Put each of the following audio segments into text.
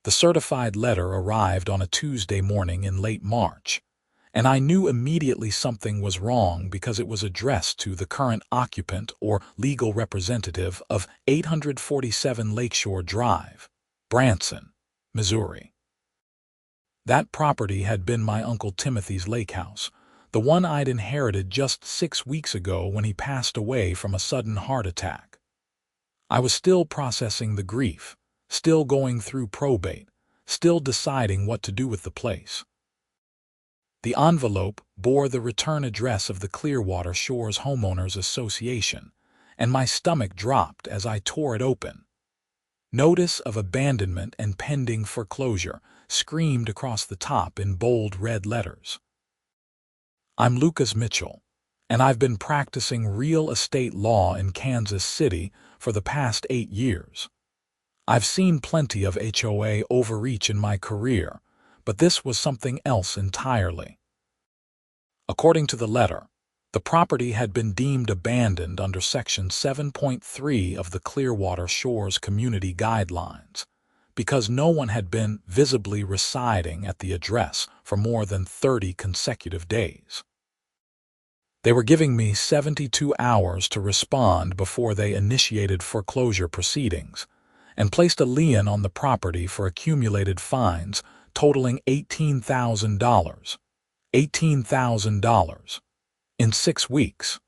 The certified letter arrived on a Tuesday morning in late March, and I knew immediately something was wrong because it was addressed to the current occupant or legal representative of 847 Lakeshore Drive, Branson, Missouri. That property had been my Uncle Timothy's lake house, the one I'd inherited just 6 weeks ago when he passed away from a sudden heart attack. I was still processing the grief, still going through probate, still deciding what to do with the place. The envelope bore the return address of the Clearwater Shores Homeowners Association, and my stomach dropped as I tore it open. Notice of abandonment and pending foreclosure screamed across the top in bold red letters. I'm Lucas Mitchell, and I've been practicing real estate law in Kansas City for the past 8 years. I've seen plenty of HOA overreach in my career, but this was something else entirely. According to the letter, the property had been deemed abandoned under Section 7.3 of the Clearwater Shores Community Guidelines because no one had been visibly residing at the address for more than 30 consecutive days. They were giving me 72 hours to respond before they initiated foreclosure proceedings and placed a lien on the property for accumulated fines totaling $18,000. $18,000 in 6 weeks.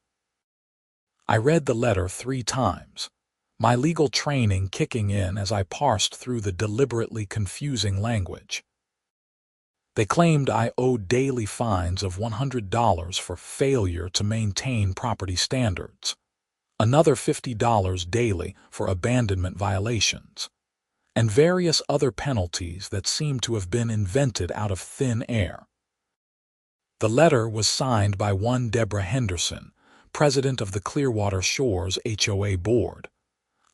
I read the letter 3 times, my legal training kicking in as I parsed through the deliberately confusing language. They claimed I owed daily fines of $100 for failure to maintain property standards, another $50 daily for abandonment violations, and various other penalties that seemed to have been invented out of thin air. The letter was signed by one Deborah Henderson, president of the Clearwater Shores HOA board.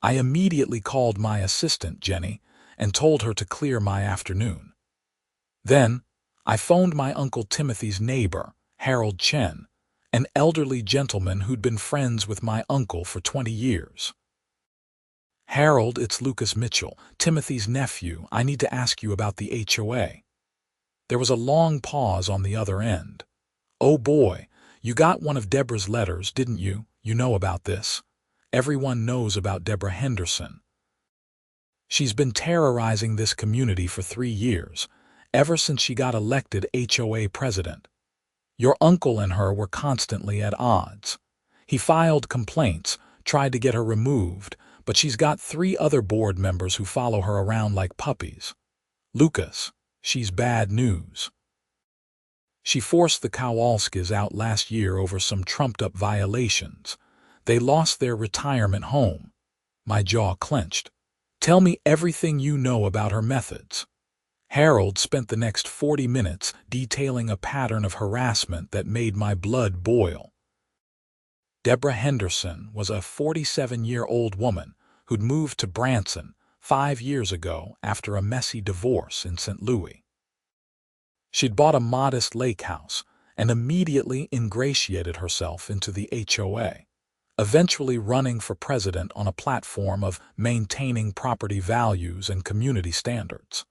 I immediately called my assistant, Jenny, and told her to clear my afternoon. Then, I phoned my Uncle Timothy's neighbor, Harold Chen, an elderly gentleman who'd been friends with my uncle for 20 years. Harold, it's Lucas Mitchell, Timothy's nephew. I need to ask you about the HOA. There was a long pause on the other end. Oh boy, you got one of Deborah's letters, didn't you? You know about this. Everyone knows about Deborah Henderson. She's been terrorizing this community for 3 years, ever since she got elected HOA president. Your uncle and her were constantly at odds. He filed complaints, tried to get her removed, but she's got 3 other board members who follow her around like puppies. Lucas, she's bad news. She forced the Kowalskis out last year over some trumped-up violations. They lost their retirement home. My jaw clenched. Tell me everything you know about her methods. Harold spent the next 40 minutes detailing a pattern of harassment that made my blood boil. Deborah Henderson was a 47-year-old woman who'd moved to Branson 5 years ago after a messy divorce in St. Louis. She'd bought a modest lake house and immediately ingratiated herself into the HOA, eventually running for president on a platform of maintaining property values and community standards.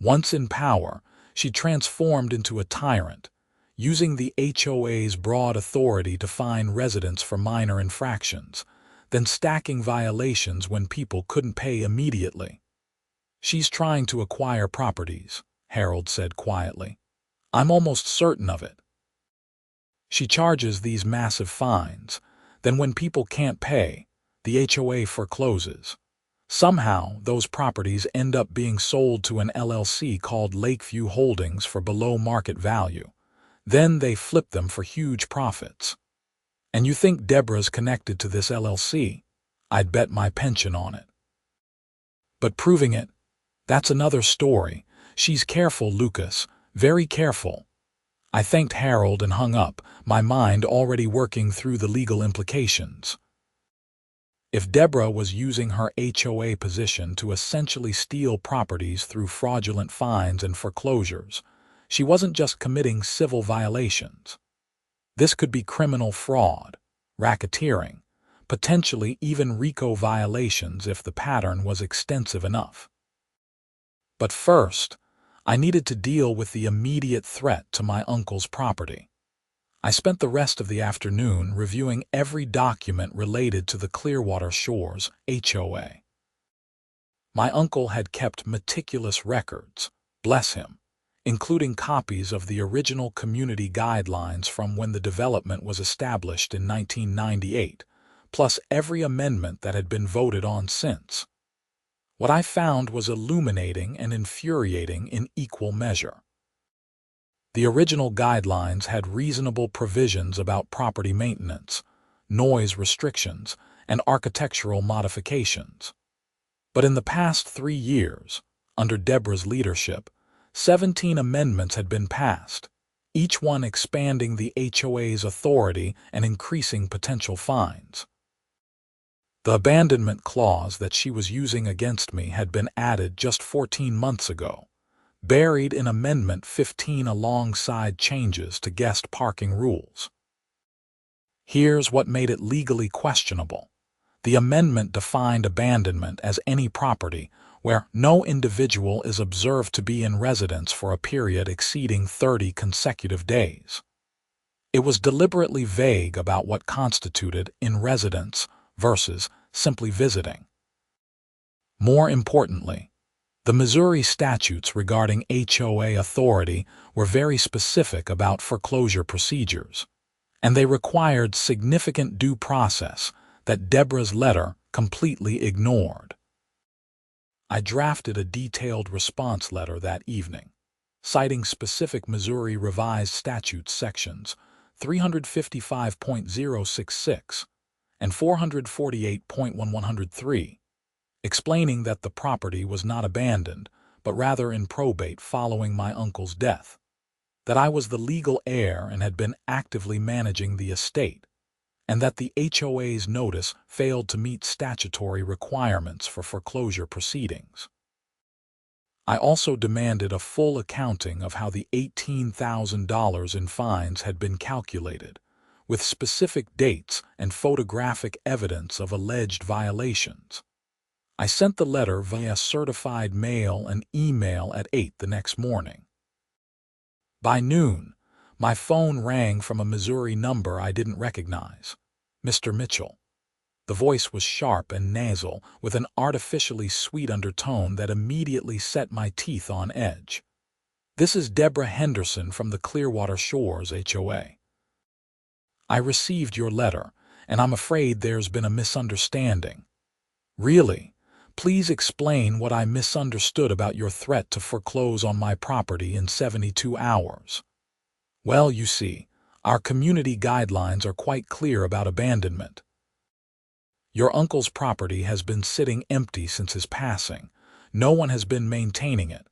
Once in power, she transformed into a tyrant, using the HOA's broad authority to fine residents for minor infractions, then stacking violations when people couldn't pay immediately. She's trying to acquire properties, Harold said quietly. I'm almost certain of it. She charges these massive fines, then when people can't pay, the HOA forecloses. Somehow, those properties end up being sold to an LLC called Lakeview Holdings for below market value. Then they flip them for huge profits. And you think Deborah's connected to this LLC? I'd bet my pension on it. But proving it, that's another story. She's careful, Lucas, very careful. I thanked Harold and hung up, my mind already working through the legal implications. If Deborah was using her HOA position to essentially steal properties through fraudulent fines and foreclosures, she wasn't just committing civil violations. This could be criminal fraud, racketeering, potentially even RICO violations if the pattern was extensive enough. But first, I needed to deal with the immediate threat to my uncle's property. I spent the rest of the afternoon reviewing every document related to the Clearwater Shores HOA. My uncle had kept meticulous records, bless him, including copies of the original community guidelines from when the development was established in 1998, plus every amendment that had been voted on since. What I found was illuminating and infuriating in equal measure. The original guidelines had reasonable provisions about property maintenance, noise restrictions, and architectural modifications. But in the past 3 years, under Deborah's leadership, 17 amendments had been passed, each one expanding the HOA's authority and increasing potential fines. The abandonment clause that she was using against me had been added just 14 months ago, buried in Amendment 15 alongside changes to guest parking rules. Here's what made it legally questionable. The amendment defined abandonment as any property where no individual is observed to be in residence for a period exceeding 30 consecutive days. It was deliberately vague about what constituted in residence versus simply visiting. More importantly, the Missouri statutes regarding HOA authority were very specific about foreclosure procedures, and they required significant due process that Deborah's letter completely ignored. I drafted a detailed response letter that evening, citing specific Missouri Revised Statutes sections 355.066 and 448.1103, explaining that the property was not abandoned, but rather in probate following my uncle's death, that I was the legal heir and had been actively managing the estate, and that the HOA's notice failed to meet statutory requirements for foreclosure proceedings. I also demanded a full accounting of how the $18,000 in fines had been calculated, with specific dates and photographic evidence of alleged violations. I sent the letter via certified mail and email at 8 the next morning. By noon, my phone rang from a Missouri number I didn't recognize. Mr. Mitchell. The voice was sharp and nasal, with an artificially sweet undertone that immediately set my teeth on edge. "This is Deborah Henderson from the Clearwater Shores HOA. I received your letter, and I'm afraid there's been a misunderstanding. Really, please explain what I misunderstood about your threat to foreclose on my property in 72 hours. Well, you see, our community guidelines are quite clear about abandonment. Your uncle's property has been sitting empty since his passing. No one has been maintaining it.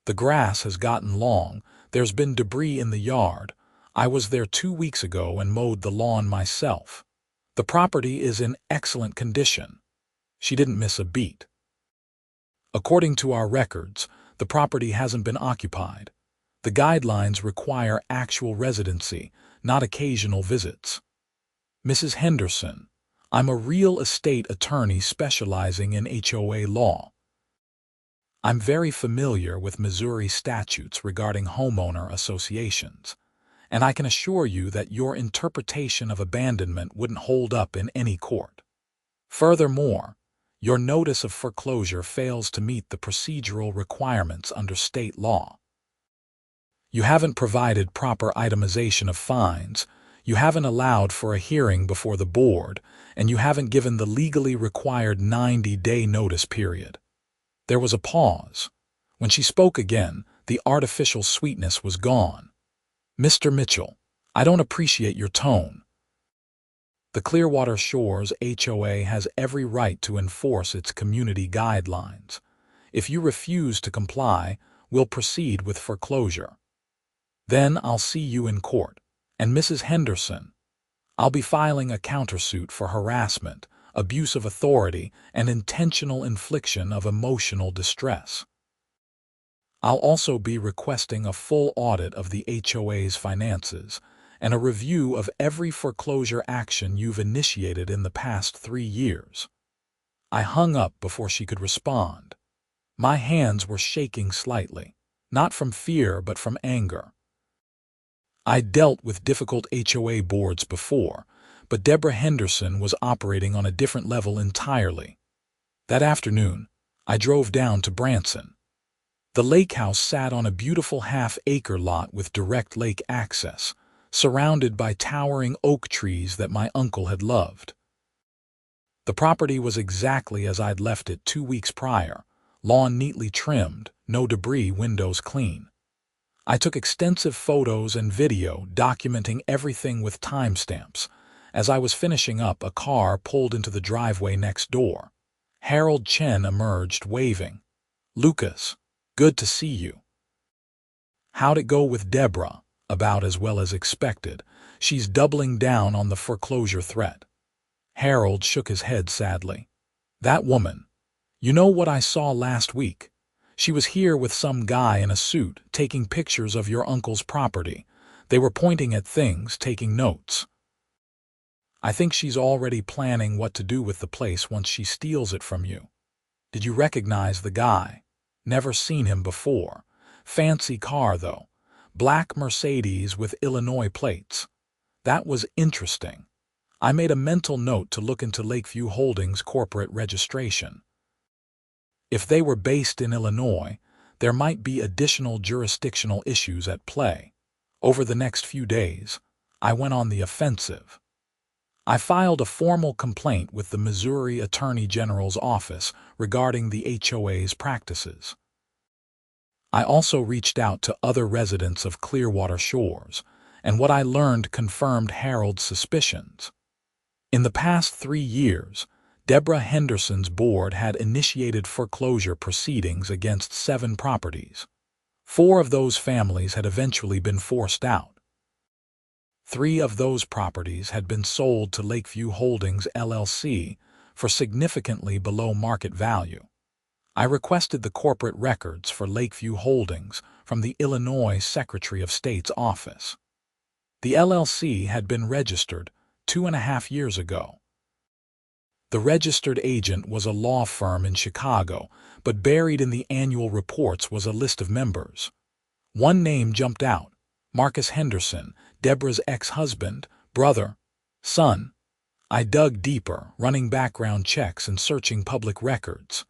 The grass has gotten long. There's been debris in the yard. I was there 2 weeks ago and mowed the lawn myself. The property is in excellent condition." She didn't miss a beat. "According to our records, the property hasn't been occupied. The guidelines require actual residency, not occasional visits. Mrs. Henderson, I'm a real estate attorney specializing in HOA law. I'm very familiar with Missouri statutes regarding homeowner associations, and I can assure you that your interpretation of abandonment wouldn't hold up in any court. Furthermore, your notice of foreclosure fails to meet the procedural requirements under state law. You haven't provided proper itemization of fines, you haven't allowed for a hearing before the board, and you haven't given the legally required 90-day notice period." There was a pause. When she spoke again, the artificial sweetness was gone. "Mr. Mitchell, I don't appreciate your tone. The Clearwater Shores HOA has every right to enforce its community guidelines. If you refuse to comply, we'll proceed with foreclosure. Then I'll see you in court. And Mrs. Henderson, I'll be filing a countersuit for harassment, abuse of authority, and intentional infliction of emotional distress. I'll also be requesting a full audit of the HOA's finances and a review of every foreclosure action you've initiated in the past 3 years." I hung up before she could respond. My hands were shaking slightly, not from fear but from anger. I'd dealt with difficult HOA boards before, but Deborah Henderson was operating on a different level entirely. That afternoon, I drove down to Branson. The lake house sat on a beautiful half-acre lot with direct lake access, surrounded by towering oak trees that my uncle had loved. The property was exactly as I'd left it 2 weeks prior, lawn neatly trimmed, no debris, windows clean. I took extensive photos and video documenting everything with timestamps. As I was finishing up, a car pulled into the driveway next door. Harold Chen emerged, waving. "Lucas, good to see you." "How'd it go with Deborah?" "About as well as expected. She's doubling down on the foreclosure threat." Harold shook his head sadly. "That woman. You know what I saw last week? She was here with some guy in a suit, taking pictures of your uncle's property. They were pointing at things, taking notes. I think she's already planning what to do with the place once she steals it from you." "Did you recognize the guy?" "Never seen him before. Fancy car, though. Black Mercedes with Illinois plates." "That was interesting." I made a mental note to look into Lakeview Holdings' corporate registration. If they were based in Illinois, there might be additional jurisdictional issues at play. Over the next few days, I went on the offensive. I filed a formal complaint with the Missouri Attorney General's office regarding the HOA's practices. I also reached out to other residents of Clearwater Shores, and what I learned confirmed Harold's suspicions. In the past 3 years, Deborah Henderson's board had initiated foreclosure proceedings against 7 properties. 4 of those families had eventually been forced out. 3 of those properties had been sold to Lakeview Holdings LLC for significantly below market value. I requested the corporate records for Lakeview Holdings from the Illinois Secretary of State's office. The LLC had been registered 2.5 years ago. The registered agent was a law firm in Chicago, but buried in the annual reports was a list of members. One name jumped out: Marcus Henderson, Deborah's ex-husband, brother, son. I dug deeper, running background checks and searching public records.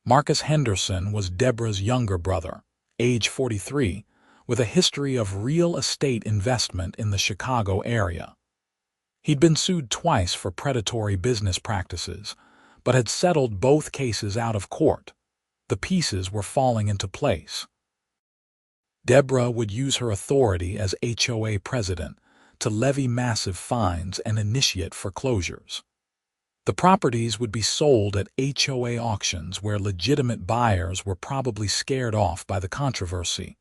Marcus Henderson was Deborah's younger brother, age 43, with a history of real estate investment in the Chicago area. He'd been sued twice for predatory business practices, but had settled both cases out of court. The pieces were falling into place. Deborah would use her authority as HOA president to levy massive fines and initiate foreclosures. The properties would be sold at HOA auctions where legitimate buyers were probably scared off by the controversy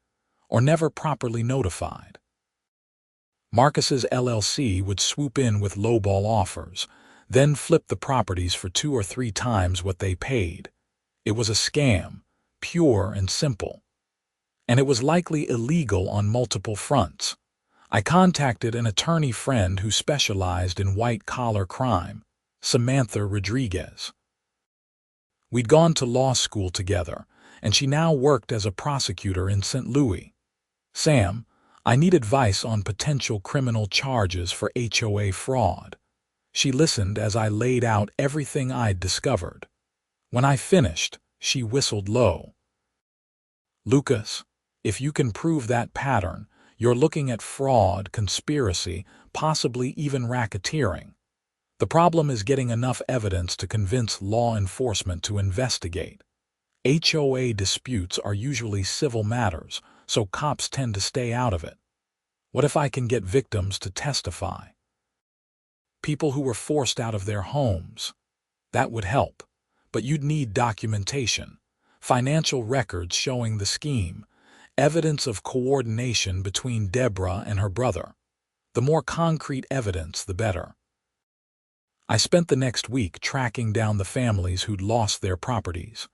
or never properly notified. Marcus's LLC would swoop in with lowball offers, then flip the properties for 2 or 3 times what they paid. It was a scam, pure and simple. And it was likely illegal on multiple fronts. I contacted an attorney friend who specialized in white-collar crime, Samantha Rodriguez. We'd gone to law school together, and she now worked as a prosecutor in St. Louis. "Sam, I need advice on potential criminal charges for HOA fraud." She listened as I laid out everything I'd discovered. When I finished, she whistled low. "Lucas, if you can prove that pattern, you're looking at fraud, conspiracy, possibly even racketeering. The problem is getting enough evidence to convince law enforcement to investigate. HOA disputes are usually civil matters, so cops tend to stay out of it. What if I can get victims to testify? People who were forced out of their homes. That would help, but you'd need documentation, financial records showing the scheme, evidence of coordination between Deborah and her brother. The more concrete evidence, the better." I spent the next week tracking down the families who'd lost their properties.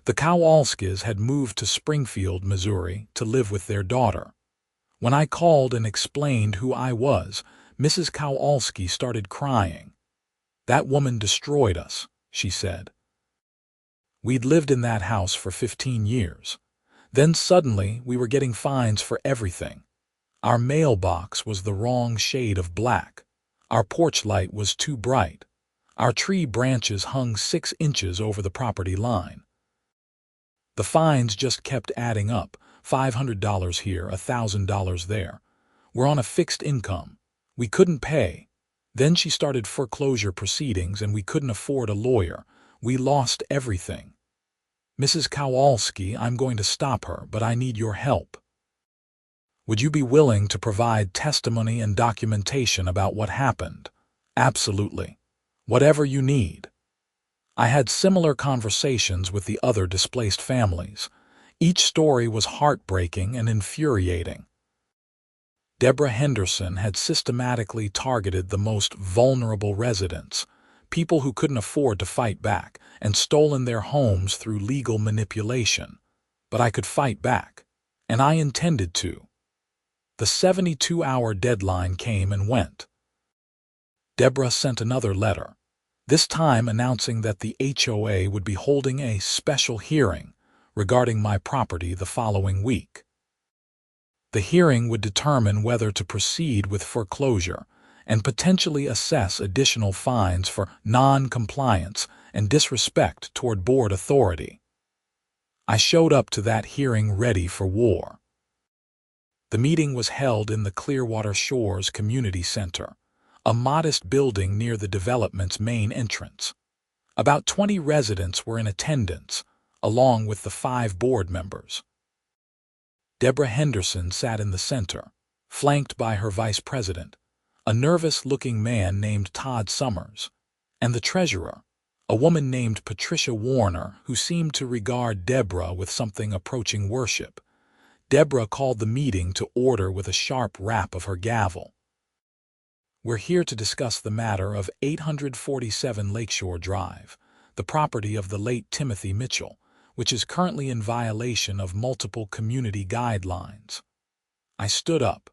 The Kowalskis had moved to Springfield, Missouri, to live with their daughter. When I called and explained who I was, Mrs. Kowalski started crying. "That woman destroyed us," she said. We'd lived in that house for 15 years. Then suddenly we were getting fines for everything. Our mailbox was the wrong shade of black. Our porch light was too bright. Our tree branches hung 6 inches over the property line. The fines just kept adding up, $500 here, $1,000 there. We're on a fixed income. We couldn't pay. Then she started foreclosure proceedings and we couldn't afford a lawyer. We lost everything. Mrs. Kowalski, I'm going to stop her, but I need your help. Would you be willing to provide testimony and documentation about what happened? Absolutely. Whatever you need. I had similar conversations with the other displaced families. Each story was heartbreaking and infuriating. Deborah Henderson had systematically targeted the most vulnerable residents, people who couldn't afford to fight back, and stolen their homes through legal manipulation. But I could fight back, and I intended to. The 72-hour deadline came and went. Deborah sent another letter, this time announcing that the HOA would be holding a special hearing regarding my property the following week. The hearing would determine whether to proceed with foreclosure and potentially assess additional fines for non-compliance and disrespect toward board authority. I showed up to that hearing ready for war. The meeting was held in the Clearwater Shores Community Center, a modest building near the development's main entrance. About 20 residents were in attendance, along with the 5 board members. Deborah Henderson sat in the center, flanked by her vice president, a nervous-looking man named Todd Summers, and the treasurer, a woman named Patricia Warner, who seemed to regard Deborah with something approaching worship. Deborah called the meeting to order with a sharp rap of her gavel. We're here to discuss the matter of 847 Lakeshore Drive, the property of the late Timothy Mitchell, which is currently in violation of multiple community guidelines. I stood up.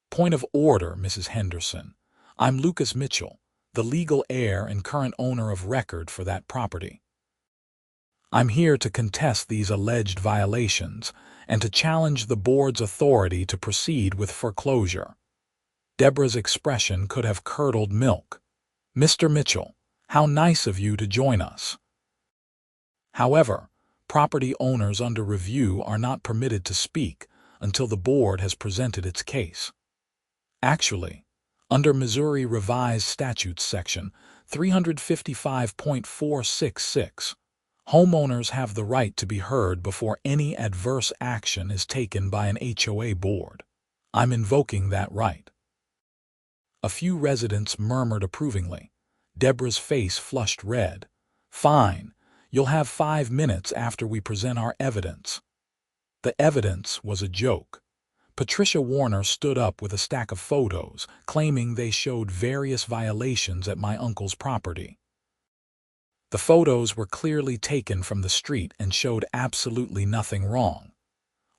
Point of order, Mrs. Henderson. I'm Lucas Mitchell, the legal heir and current owner of record for that property. I'm here to contest these alleged violations and to challenge the board's authority to proceed with foreclosure. Deborah's expression could have curdled milk. Mr. Mitchell, how nice of you to join us. However, property owners under review are not permitted to speak until the board has presented its case. Actually, under Missouri Revised Statutes Section 355.466, homeowners have the right to be heard before any adverse action is taken by an HOA board. I'm invoking that right. A few residents murmured approvingly. Deborah's face flushed red. Fine, you'll have 5 minutes after we present our evidence. The evidence was a joke. Patricia Warner stood up with a stack of photos, claiming they showed various violations at my uncle's property. The photos were clearly taken from the street and showed absolutely nothing wrong.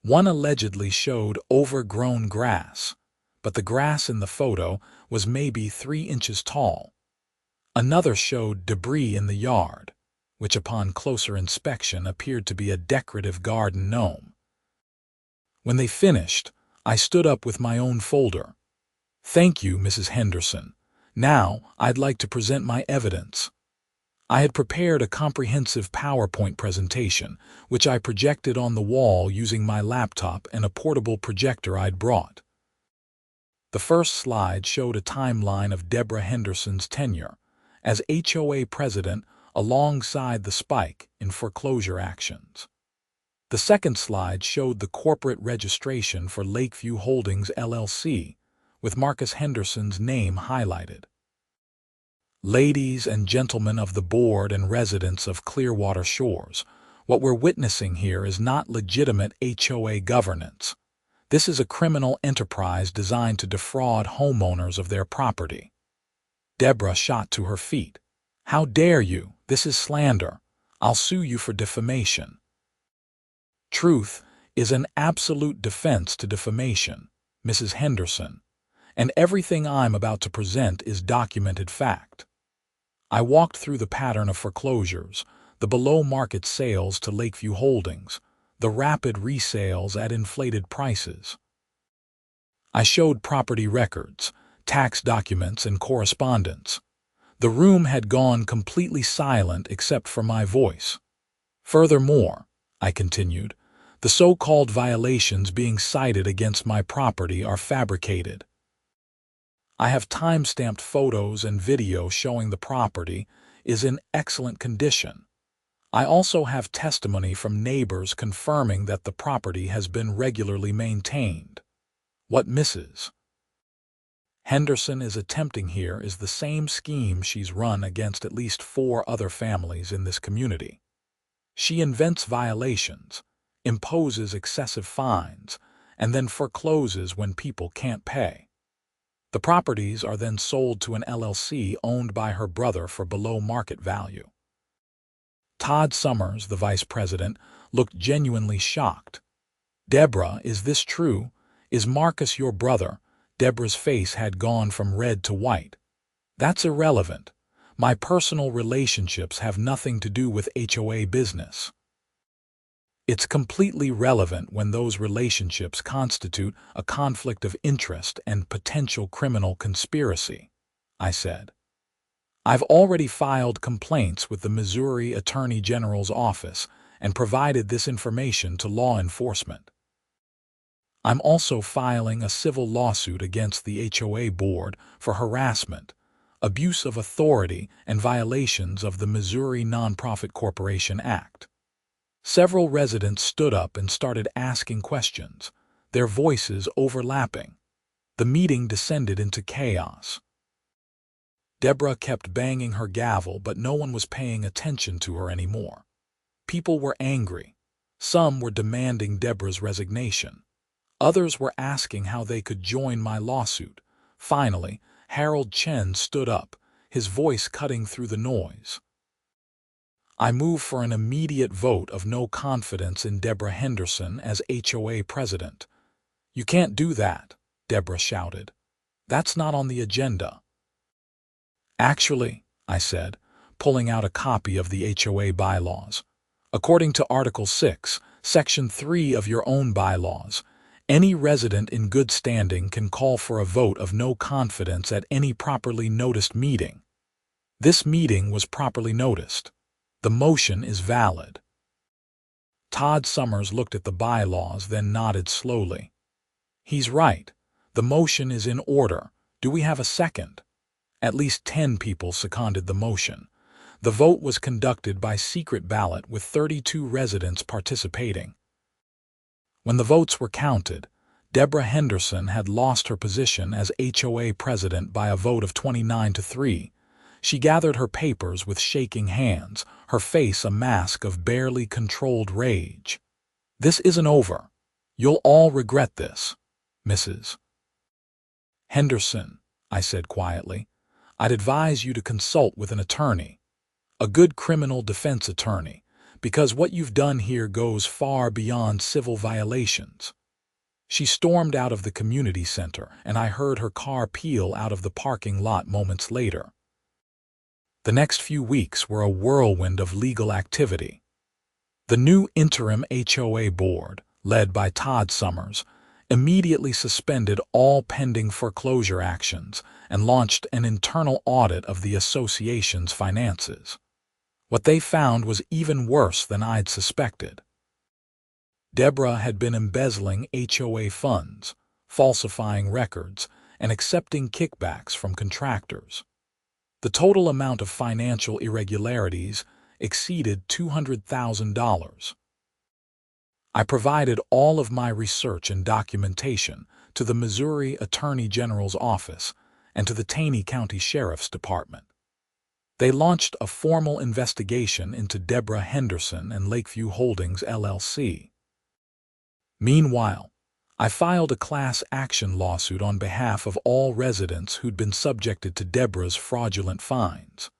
One allegedly showed overgrown grass, but the grass in the photo was maybe 3 inches tall. Another showed debris in the yard, which upon closer inspection appeared to be a decorative garden gnome. When they finished, I stood up with my own folder. Thank you, Mrs. Henderson. Now I'd like to present my evidence. I had prepared a comprehensive PowerPoint presentation, which I projected on the wall using my laptop and a portable projector I'd brought. The first slide showed a timeline of Deborah Henderson's tenure as HOA president alongside the spike in foreclosure actions. The second slide showed the corporate registration for Lakeview Holdings LLC, with Marcus Henderson's name highlighted. Ladies and gentlemen of the board and residents of Clearwater Shores, what we're witnessing here is not legitimate HOA governance. This is a criminal enterprise designed to defraud homeowners of their property. Deborah shot to her feet. How dare you? This is slander. I'll sue you for defamation. Truth is an absolute defense to defamation, Mrs. Henderson, and everything I'm about to present is documented fact. I walked through the pattern of foreclosures, the below-market sales to Lakeview Holdings, the rapid resales at inflated prices. I showed property records, tax documents, and correspondence. The room had gone completely silent except for my voice. Furthermore, I continued, the so-called violations being cited against my property are fabricated. I have time-stamped photos and video showing the property is in excellent condition. I also have testimony from neighbors confirming that the property has been regularly maintained. What Mrs. Henderson is attempting here is the same scheme she's run against at least 4 other families in this community. She invents violations, imposes excessive fines, and then forecloses when people can't pay. The properties are then sold to an LLC owned by her brother for below market value. Todd Summers, the vice president, looked genuinely shocked. Deborah, is this true? Is Marcus your brother? Deborah's face had gone from red to white. That's irrelevant. My personal relationships have nothing to do with HOA business. It's completely relevant when those relationships constitute a conflict of interest and potential criminal conspiracy, I said. I've already filed complaints with the Missouri Attorney General's office and provided this information to law enforcement. I'm also filing a civil lawsuit against the HOA board for harassment, abuse of authority, and violations of the Missouri Nonprofit Corporation Act. Several residents stood up and started asking questions, their voices overlapping. The meeting descended into chaos. Deborah kept banging her gavel, but no one was paying attention to her anymore. People were angry. Some were demanding Deborah's resignation. Others were asking how they could join my lawsuit. Finally, Harold Chen stood up, his voice cutting through the noise. I move for an immediate vote of no confidence in Deborah Henderson as HOA president. You can't do that, Deborah shouted. That's not on the agenda. Actually, I said, pulling out a copy of the HOA bylaws. According to Article 6, Section 3 of your own bylaws, any resident in good standing can call for a vote of no confidence at any properly noticed meeting. This meeting was properly noticed. The motion is valid. Todd Summers looked at the bylaws, then nodded slowly. He's right. The motion is in order. Do we have a second? At least 10 people seconded the motion. The vote was conducted by secret ballot with 32 residents participating. When the votes were counted, Deborah Henderson had lost her position as HOA president by a vote of 29-3. She gathered her papers with shaking hands, her face a mask of barely controlled rage. This isn't over. You'll all regret this, Mrs. Henderson, I said quietly. I'd advise you to consult with an attorney, a good criminal defense attorney, because what you've done here goes far beyond civil violations. She stormed out of the community center, and I heard her car peel out of the parking lot moments later. The next few weeks were a whirlwind of legal activity. The new interim HOA board, led by Todd Summers, immediately suspended all pending foreclosure actions and launched an internal audit of the association's finances. What they found was even worse than I'd suspected. Deborah had been embezzling HOA funds, falsifying records, and accepting kickbacks from contractors. The total amount of financial irregularities exceeded $200,000. I provided all of my research and documentation to the Missouri Attorney General's office and to the Taney County Sheriff's Department. They launched a formal investigation into Deborah Henderson and Lakeview Holdings, LLC. Meanwhile, I filed a class action lawsuit on behalf of all residents who'd been subjected to Deborah's fraudulent fines.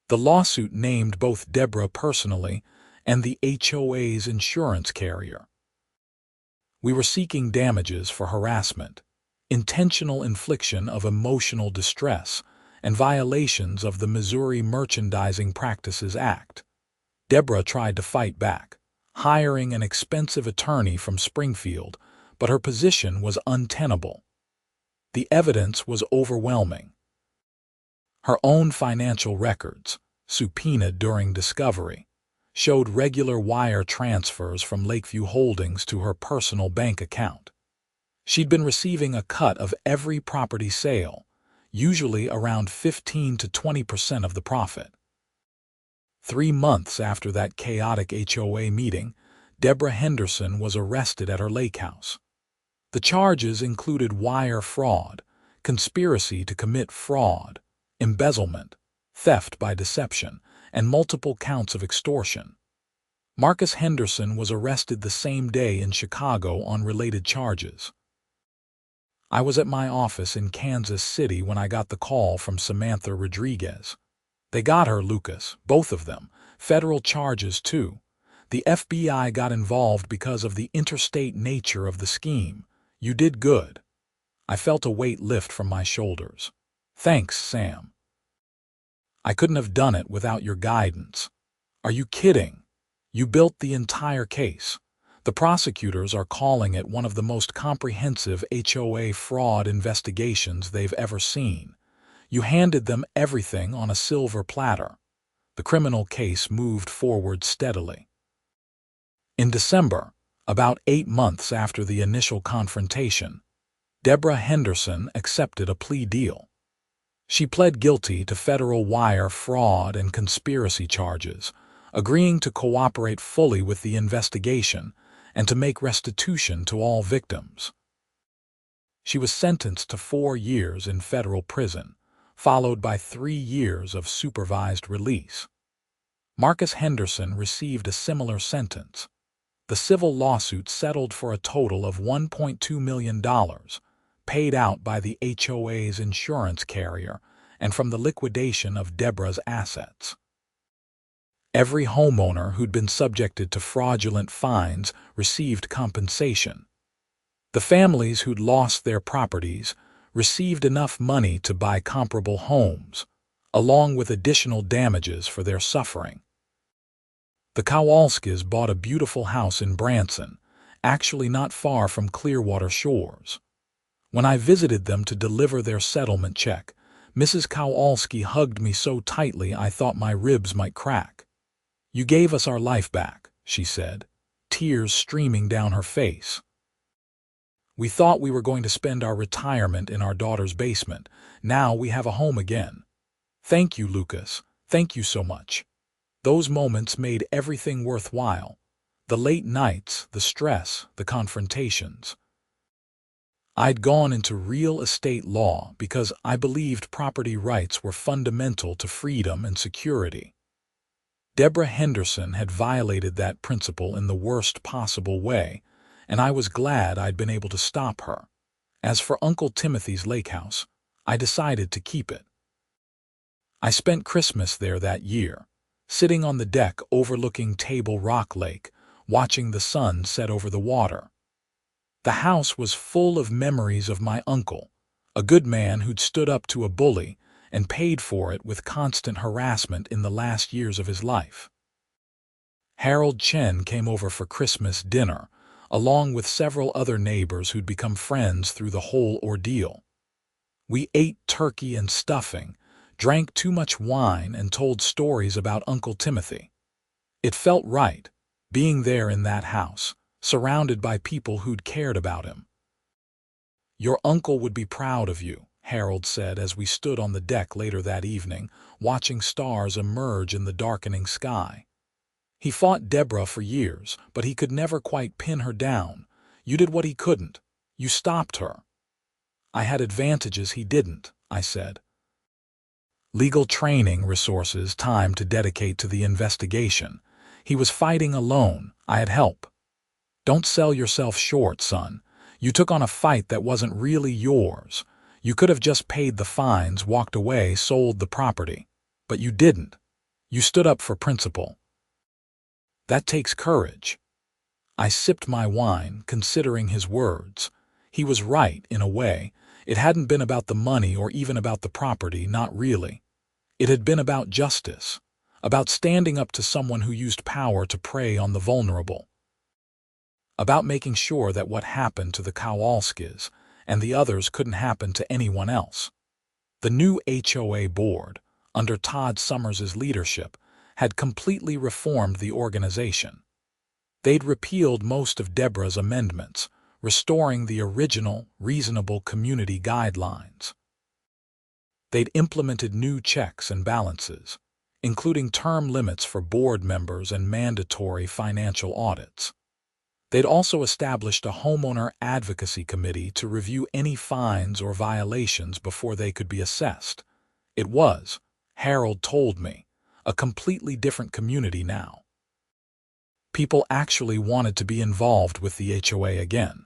The lawsuit named both Deborah personally and the HOA's insurance carrier. We were seeking damages for harassment, intentional infliction of emotional distress, and violations of the Missouri Merchandising Practices Act. Deborah tried to fight back, hiring an expensive attorney from Springfield, but her position was untenable. The evidence was overwhelming. Her own financial records, subpoenaed during discovery, showed regular wire transfers from Lakeview Holdings to her personal bank account. She'd been receiving a cut of every property sale, usually around 15 to 20% of the profit. 3 months after that chaotic HOA meeting, Deborah Henderson was arrested at her lakehouse. The charges included wire fraud, conspiracy to commit fraud, embezzlement, theft by deception, and multiple counts of extortion. Marcus Henderson was arrested the same day in Chicago on related charges. I was at my office in Kansas City when I got the call from Samantha Rodriguez. They got her, Lucas, both of them, federal charges too. The FBI got involved because of the interstate nature of the scheme. You did good. I felt a weight lift from my shoulders. Thanks, Sam. I couldn't have done it without your guidance. Are you kidding? You built the entire case. The prosecutors are calling it one of the most comprehensive HOA fraud investigations they've ever seen. You handed them everything on a silver platter. The criminal case moved forward steadily. In December, about 8 months after the initial confrontation, Deborah Henderson accepted a plea deal. She pled guilty to federal wire fraud and conspiracy charges, agreeing to cooperate fully with the investigation and to make restitution to all victims. She was sentenced to 4 years in federal prison, followed by 3 years of supervised release. Marcus Henderson received a similar sentence. The civil lawsuit settled for a total of $1.2 million, paid out by the HOA's insurance carrier and from the liquidation of Deborah's assets. Every homeowner who'd been subjected to fraudulent fines received compensation. The families who'd lost their properties received enough money to buy comparable homes, along with additional damages for their suffering. The Kowalskis bought a beautiful house in Branson, actually not far from Clearwater Shores. When I visited them to deliver their settlement check, Mrs. Kowalski hugged me so tightly I thought my ribs might crack. "You gave us our life back," she said, tears streaming down her face. "We thought we were going to spend our retirement in our daughter's basement. Now we have a home again. Thank you, Lucas. Thank you so much." Those moments made everything worthwhile. The late nights, the stress, the confrontations. I'd gone into real estate law because I believed property rights were fundamental to freedom and security. Deborah Henderson had violated that principle in the worst possible way, and I was glad I'd been able to stop her. As for Uncle Timothy's lakehouse, I decided to keep it. I spent Christmas there that year, sitting on the deck overlooking Table Rock Lake, watching the sun set over the water. The house was full of memories of my uncle, a good man who'd stood up to a bully and paid for it with constant harassment in the last years of his life. Harold Chen came over for Christmas dinner, along with several other neighbors who'd become friends through the whole ordeal. We ate turkey and stuffing, drank too much wine, and told stories about Uncle Timothy. It felt right, being there in that house, surrounded by people who'd cared about him. "Your uncle would be proud of you," Harold said as we stood on the deck later that evening, watching stars emerge in the darkening sky. "He fought Deborah for years, but he could never quite pin her down. You did what he couldn't. You stopped her." "I had advantages he didn't," I said. Legal training, resources, time to dedicate to the investigation. He was fighting alone. I had help. "Don't sell yourself short, son. You took on a fight that wasn't really yours. You could have just paid the fines, walked away, sold the property. But you didn't. You stood up for principle. That takes courage." I sipped my wine, considering his words. He was right, in a way. It hadn't been about the money or even about the property, not really. It had been about justice, about standing up to someone who used power to prey on the vulnerable, about making sure that what happened to the Kowalskis and the others couldn't happen to anyone else. The new HOA board, under Todd Summers' leadership, had completely reformed the organization. They'd repealed most of Deborah's amendments, restoring the original, reasonable community guidelines. They'd implemented new checks and balances, including term limits for board members and mandatory financial audits. They'd also established a homeowner advocacy committee to review any fines or violations before they could be assessed. It was, Harold told me, a completely different community now. People actually wanted to be involved with the HOA again.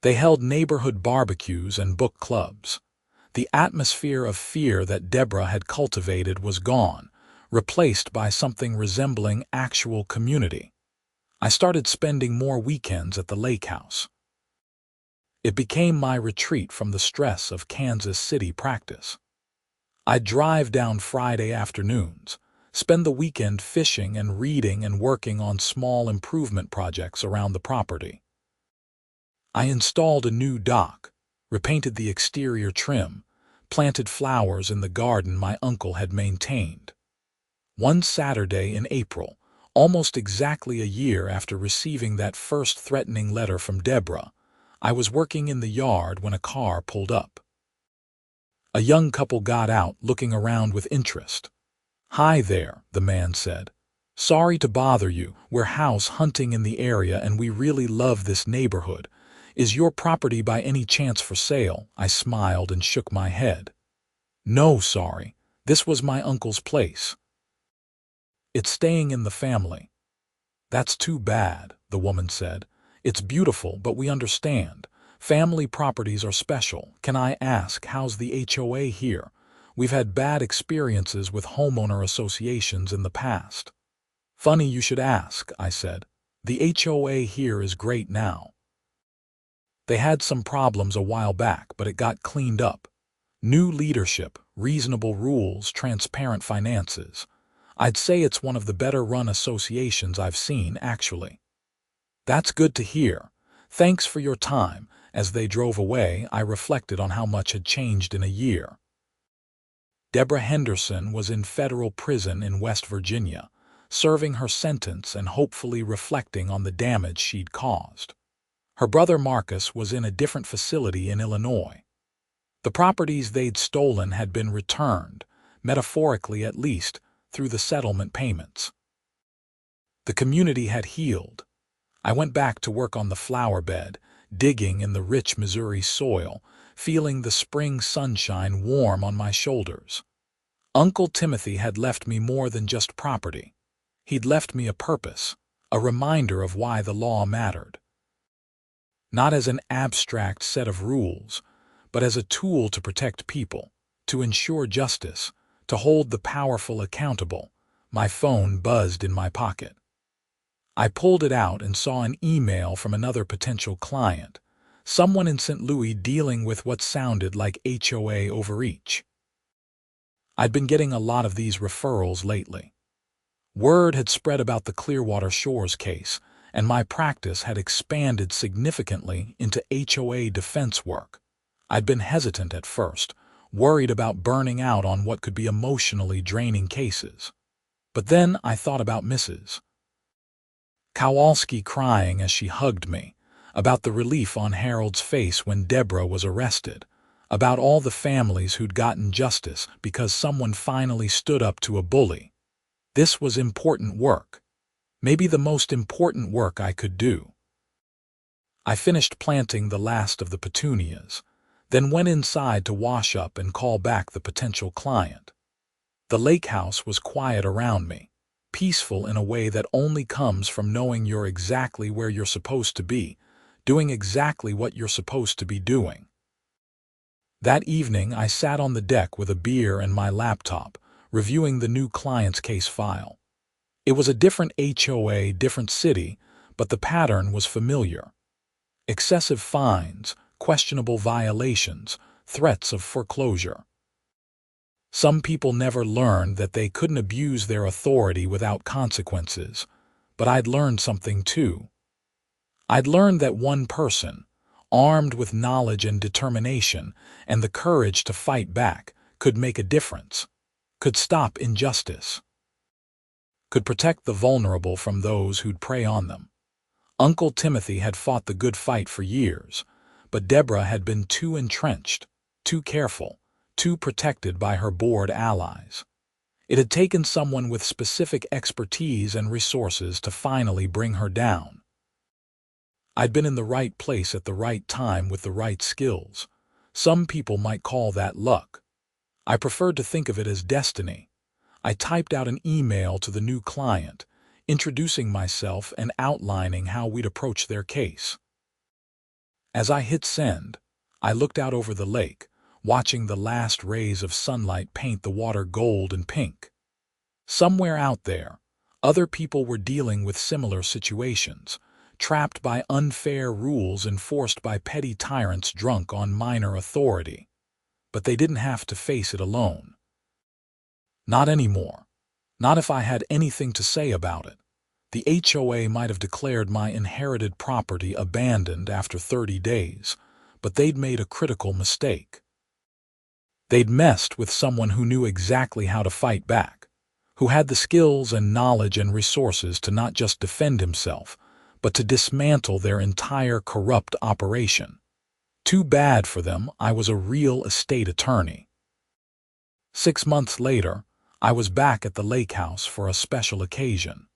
They held neighborhood barbecues and book clubs. The atmosphere of fear that Deborah had cultivated was gone, replaced by something resembling actual community. I started spending more weekends at the lakehouse. It became my retreat from the stress of Kansas City practice. I'd drive down Friday afternoons, spend the weekend fishing and reading and working on small improvement projects around the property. I installed a new dock, repainted the exterior trim, planted flowers in the garden my uncle had maintained. One Saturday in April, almost exactly a year after receiving that first threatening letter from Deborah, I was working in the yard when a car pulled up. A young couple got out, looking around with interest. "Hi there," the man said. "Sorry to bother you. We're house hunting in the area and we really love this neighborhood. Is your property by any chance for sale?" I smiled and shook my head. "No, sorry. This was my uncle's place. It's staying in the family." "That's too bad," the woman said. "It's beautiful, but we understand. Family properties are special. Can I ask, how's the HOA here? We've had bad experiences with homeowner associations in the past." "Funny you should ask," I said. "The HOA here is great now. They had some problems a while back, but it got cleaned up. New leadership, reasonable rules, transparent finances. I'd say it's one of the better-run associations I've seen, actually." "That's good to hear. Thanks for your time." As they drove away, I reflected on how much had changed in a year. Deborah Henderson was in federal prison in West Virginia, serving her sentence and hopefully reflecting on the damage she'd caused. Her brother Marcus was in a different facility in Illinois. The properties they'd stolen had been returned, metaphorically at least, through the settlement payments. The community had healed. I went back to work on the flower bed, digging in the rich Missouri soil, feeling the spring sunshine warm on my shoulders. Uncle Timothy had left me more than just property. He'd left me a purpose, a reminder of why the law mattered. Not as an abstract set of rules, but as a tool to protect people, to ensure justice, to hold the powerful accountable. My phone buzzed in my pocket. I pulled it out and saw an email from another potential client, someone in St. Louis dealing with what sounded like HOA overreach. I'd been getting a lot of these referrals lately. Word had spread about the Clearwater Shores case, and my practice had expanded significantly into HOA defense work. I'd been hesitant at first, worried about burning out on what could be emotionally draining cases. But then I thought about Mrs. Kowalski crying as she hugged me, about the relief on Harold's face when Deborah was arrested, about all the families who'd gotten justice because someone finally stood up to a bully. This was important work, maybe the most important work I could do. I finished planting the last of the petunias, then went inside to wash up and call back the potential client. The lake house was quiet around me, peaceful in a way that only comes from knowing you're exactly where you're supposed to be, doing exactly what you're supposed to be doing. That evening, I sat on the deck with a beer and my laptop, reviewing the new client's case file. It was a different HOA, different city, but the pattern was familiar. Excessive fines, questionable violations, threats of foreclosure. Some people never learned that they couldn't abuse their authority without consequences, but I'd learned something too. I'd learned that one person, armed with knowledge and determination and the courage to fight back, could make a difference, could stop injustice, could protect the vulnerable from those who'd prey on them. Uncle Timothy had fought the good fight for years, but Deborah had been too entrenched, too careful, too protected by her bored allies. It had taken someone with specific expertise and resources to finally bring her down. I'd been in the right place at the right time with the right skills. Some people might call that luck. I preferred to think of it as destiny. I typed out an email to the new client, introducing myself and outlining how we'd approach their case. As I hit send, I looked out over the lake, watching the last rays of sunlight paint the water gold and pink. Somewhere out there, other people were dealing with similar situations, trapped by unfair rules enforced by petty tyrants drunk on minor authority. But they didn't have to face it alone. Not anymore. Not if I had anything to say about it. The HOA might have declared my inherited property abandoned after 30 days, but they'd made a critical mistake. They'd messed with someone who knew exactly how to fight back, who had the skills and knowledge and resources to not just defend himself, but to dismantle their entire corrupt operation. Too bad for them, I was a real estate attorney. 6 months later, I was back at the lakehouse for a special occasion.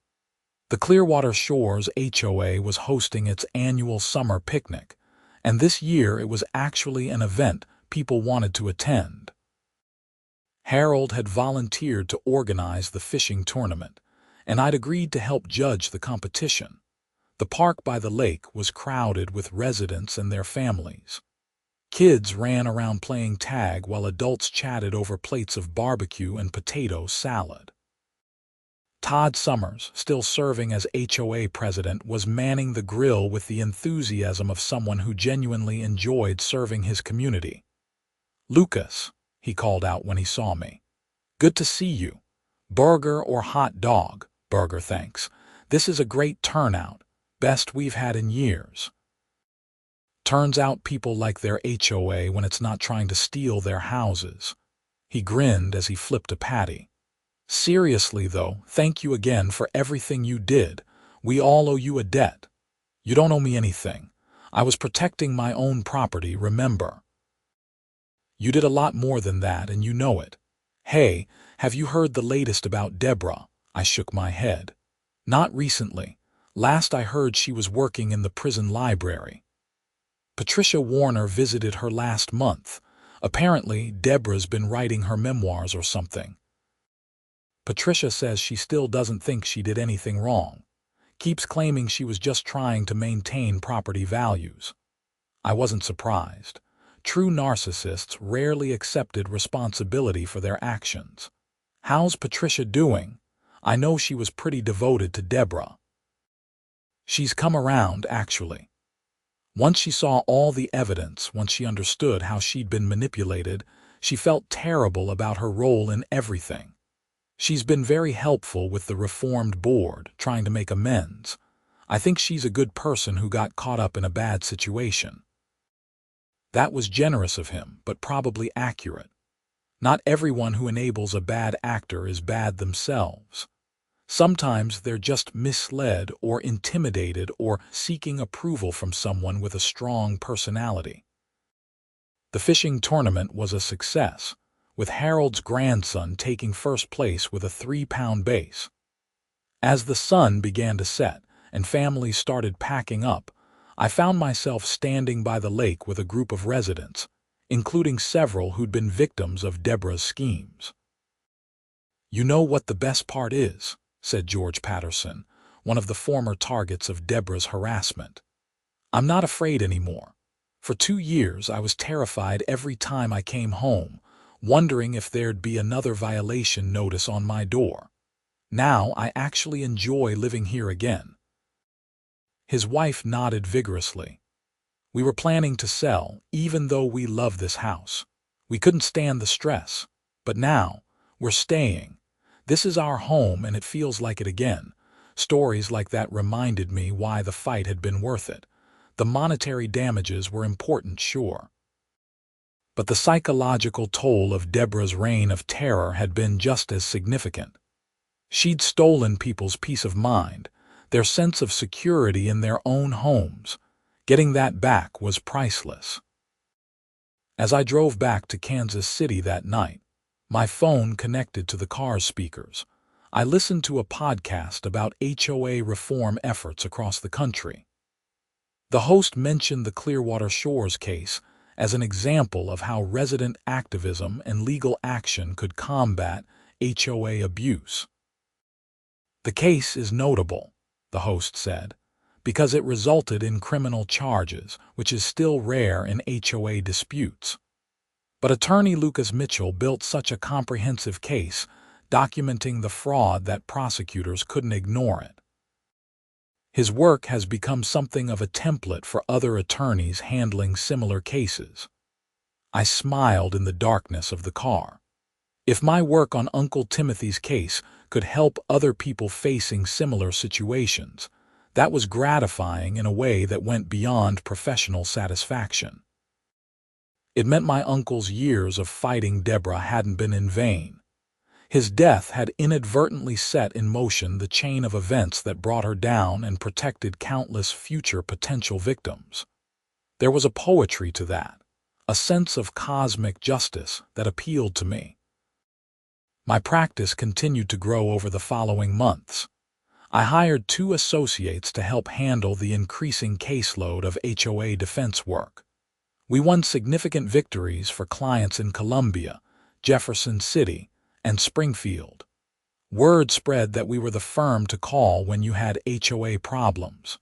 The Clearwater Shores HOA was hosting its annual summer picnic, and this year it was actually an event people wanted to attend. Harold had volunteered to organize the fishing tournament, and I'd agreed to help judge the competition. The park by the lake was crowded with residents and their families. Kids ran around playing tag while adults chatted over plates of barbecue and potato salad. Todd Summers, still serving as HOA president, was manning the grill with the enthusiasm of someone who genuinely enjoyed serving his community. "Lucas," he called out when he saw me. "Good to see you. Burger or hot dog?" "Burger, thanks. This is a great turnout. Best we've had in years." Turns out people like their HOA when it's not trying to steal their houses. He grinned as he flipped a patty. "Seriously though, thank you again for everything you did. We all owe you a debt." "You don't owe me anything. I was protecting my own property, remember?" "You did a lot more than that, and you know it." "Hey, have you heard the latest about Deborah?" I shook my head. "Not recently. Last I heard she was working in the prison library." Patricia Warner visited her last month. Apparently, Deborah's been writing her memoirs or something. Patricia says she still doesn't think she did anything wrong. Keeps claiming she was just trying to maintain property values. I wasn't surprised. True narcissists rarely accepted responsibility for their actions. "How's Patricia doing?" I know she was pretty devoted to Deborah. "She's come around, actually. Once she saw all the evidence, once she understood how she'd been manipulated, she felt terrible about her role in everything. She's been very helpful with the reformed board, trying to make amends. I think she's a good person who got caught up in a bad situation." That was generous of him, but probably accurate. Not everyone who enables a bad actor is bad themselves. Sometimes they're just misled or intimidated or seeking approval from someone with a strong personality. The fishing tournament was a success, with Harold's grandson taking first place with a 3-pound bass. As the sun began to set and families started packing up, I found myself standing by the lake with a group of residents, including several who'd been victims of Deborah's schemes. "You know what the best part is?" said George Patterson, one of the former targets of Deborah's harassment. "I'm not afraid anymore. For 2 years I was terrified every time I came home, wondering if there'd be another violation notice on my door. Now I actually enjoy living here again." His wife nodded vigorously. "We were planning to sell, even though we love this house. We couldn't stand the stress. But now, we're staying. This is our home and it feels like it again. Stories like that reminded me why the fight had been worth it. The monetary damages were important, sure. But the psychological toll of Deborah's reign of terror had been just as significant. She'd stolen people's peace of mind, their sense of security in their own homes. Getting that back was priceless. As I drove back to Kansas City that night, my phone connected to the car's speakers. I listened to a podcast about HOA reform efforts across the country. The host mentioned the Clearwater Shores case as an example of how resident activism and legal action could combat HOA abuse. The case is notable, the host said, because it resulted in criminal charges, which is still rare in HOA disputes. But attorney Lucas Mitchell built such a comprehensive case, documenting the fraud that prosecutors couldn't ignore it. His work has become something of a template for other attorneys handling similar cases. I smiled in the darkness of the car. If my work on Uncle Timothy's case could help other people facing similar situations, that was gratifying in a way that went beyond professional satisfaction. It meant my uncle's years of fighting Deborah hadn't been in vain. His death had inadvertently set in motion the chain of events that brought her down and protected countless future potential victims. There was a poetry to that, a sense of cosmic justice that appealed to me. My practice continued to grow over the following months. I hired 2 associates to help handle the increasing caseload of HOA defense work. We won significant victories for clients in Columbia, Jefferson City, and Springfield. Word spread that we were the firm to call when you had HOA problems.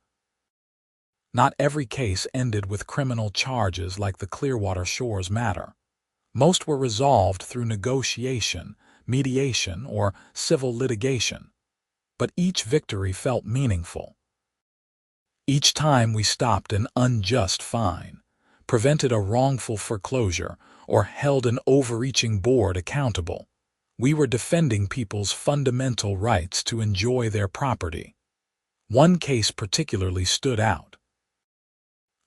Not every case ended with criminal charges like the Clearwater Shores matter. Most were resolved through negotiation, mediation, or civil litigation. But each victory felt meaningful. Each time we stopped an unjust fine, prevented a wrongful foreclosure, or held an overreaching board accountable, we were defending people's fundamental rights to enjoy their property. One case particularly stood out.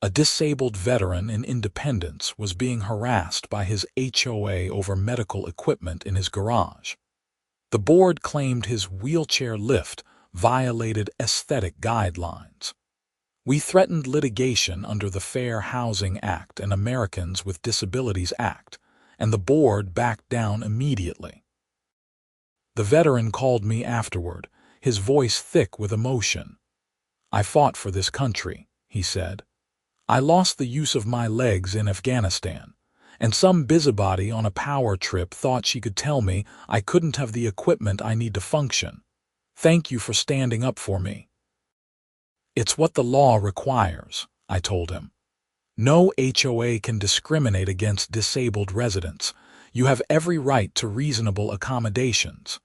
A disabled veteran in Independence was being harassed by his HOA over medical equipment in his garage. The board claimed his wheelchair lift violated aesthetic guidelines. We threatened litigation under the Fair Housing Act and Americans with Disabilities Act, and the board backed down immediately. The veteran called me afterward, his voice thick with emotion. "I fought for this country," he said. "I lost the use of my legs in Afghanistan, and some busybody on a power trip thought she could tell me I couldn't have the equipment I need to function. Thank you for standing up for me." "It's what the law requires," I told him. "No HOA can discriminate against disabled residents. You have every right to reasonable accommodations."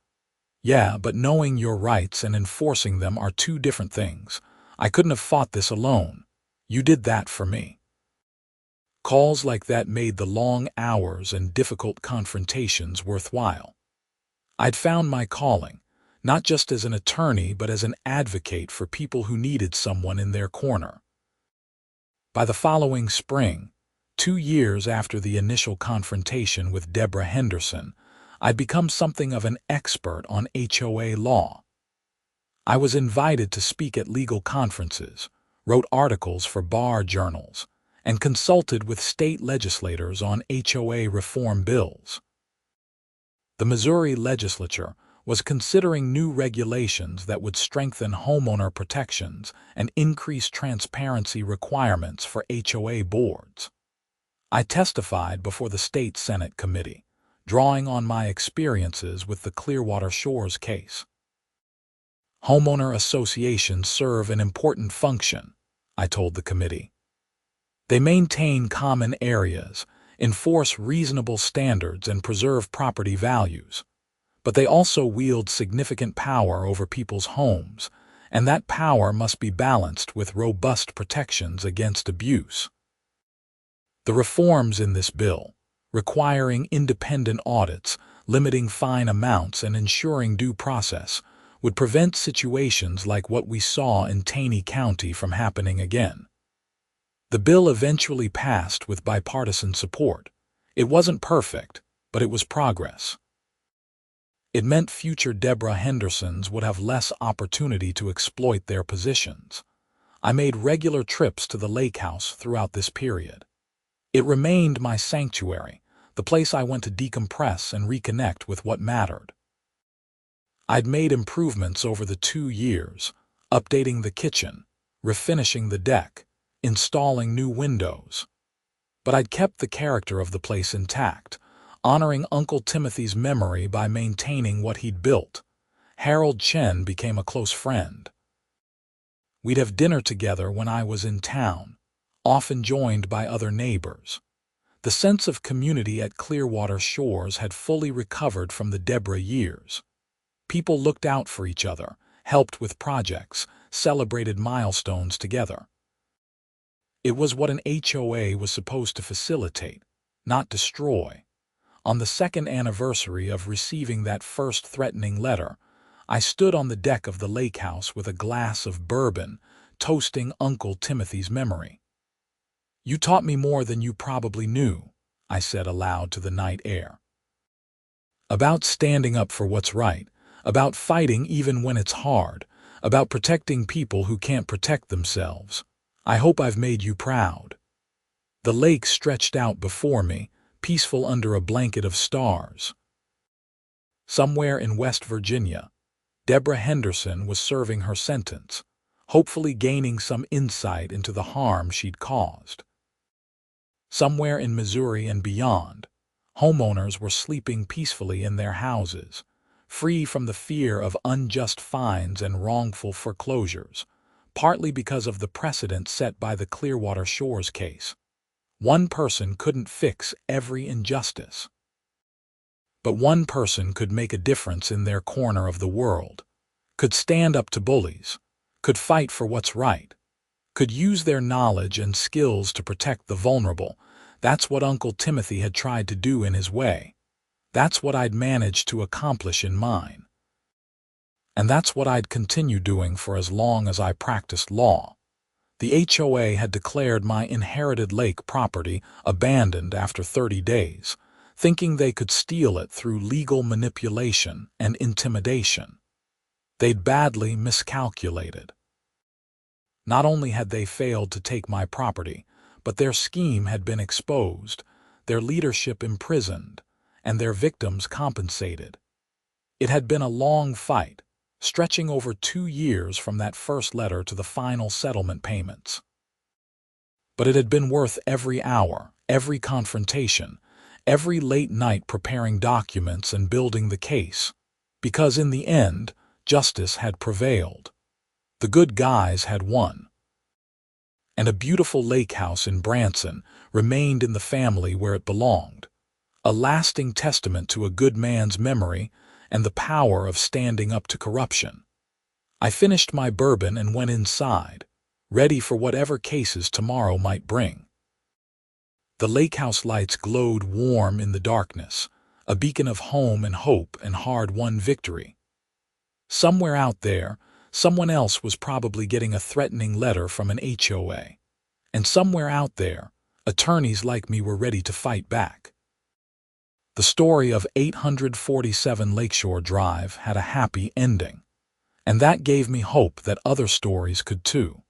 "Yeah, but knowing your rights and enforcing them are 2 different things. I couldn't have fought this alone. You did that for me." Calls like that made the long hours and difficult confrontations worthwhile. I'd found my calling, not just as an attorney but as an advocate for people who needed someone in their corner. By the following spring, 2 years after the initial confrontation with Deborah Henderson, I'd become something of an expert on HOA law. I was invited to speak at legal conferences, wrote articles for bar journals, and consulted with state legislators on HOA reform bills. The Missouri legislature was considering new regulations that would strengthen homeowner protections and increase transparency requirements for HOA boards. I testified before the state Senate committee, drawing on my experiences with the Clearwater Shores case. Homeowner associations serve an important function, I told the committee. They maintain common areas, enforce reasonable standards, and preserve property values. But they also wield significant power over people's homes, and that power must be balanced with robust protections against abuse. The reforms in this bill, requiring independent audits, limiting fine amounts and ensuring due process would prevent situations like what we saw in Taney County from happening again. The bill eventually passed with bipartisan support. It wasn't perfect, but it was progress. It meant future Deborah Hendersons would have less opportunity to exploit their positions. I made regular trips to the lakehouse throughout this period. It remained my sanctuary, the place I went to decompress and reconnect with what mattered. I'd made improvements over the 2 years, updating the kitchen, refinishing the deck, installing new windows. But I'd kept the character of the place intact, honoring Uncle Timothy's memory by maintaining what he'd built. Harold Chen became a close friend. We'd have dinner together when I was in town, often joined by other neighbors. The sense of community at Clearwater Shores had fully recovered from the Deborah years. People looked out for each other, helped with projects, celebrated milestones together. It was what an HOA was supposed to facilitate, not destroy. On the 2nd anniversary of receiving that first threatening letter, I stood on the deck of the lakehouse with a glass of bourbon, toasting Uncle Timothy's memory. "You taught me more than you probably knew," I said aloud to the night air. "About standing up for what's right, about fighting even when it's hard, about protecting people who can't protect themselves. I hope I've made you proud." The lake stretched out before me, peaceful under a blanket of stars. Somewhere in West Virginia, Deborah Henderson was serving her sentence, hopefully gaining some insight into the harm she'd caused. Somewhere in Missouri and beyond, homeowners were sleeping peacefully in their houses, free from the fear of unjust fines and wrongful foreclosures, partly because of the precedent set by the Clearwater Shores case. One person couldn't fix every injustice. But one person could make a difference in their corner of the world, could stand up to bullies, could fight for what's right, could use their knowledge and skills to protect the vulnerable. That's what Uncle Timothy had tried to do in his way. That's what I'd managed to accomplish in mine. And that's what I'd continue doing for as long as I practiced law. The HOA had declared my inherited lake property abandoned after 30 days, thinking they could steal it through legal manipulation and intimidation. They'd badly miscalculated. Not only had they failed to take my property, but their scheme had been exposed, their leadership imprisoned, and their victims compensated. It had been a long fight, stretching over 2 years from that first letter to the final settlement payments. But it had been worth every hour, every confrontation, every late night preparing documents and building the case, because in the end, justice had prevailed. The good guys had won. And a beautiful lake house in Branson remained in the family where it belonged, a lasting testament to a good man's memory and the power of standing up to corruption. I finished my bourbon and went inside, ready for whatever cases tomorrow might bring. The lakehouse lights glowed warm in the darkness, a beacon of home and hope and hard-won victory. Somewhere out there, someone else was probably getting a threatening letter from an HOA. And somewhere out there, attorneys like me were ready to fight back. The story of 847 Lakeshore Drive had a happy ending, and that gave me hope that other stories could too.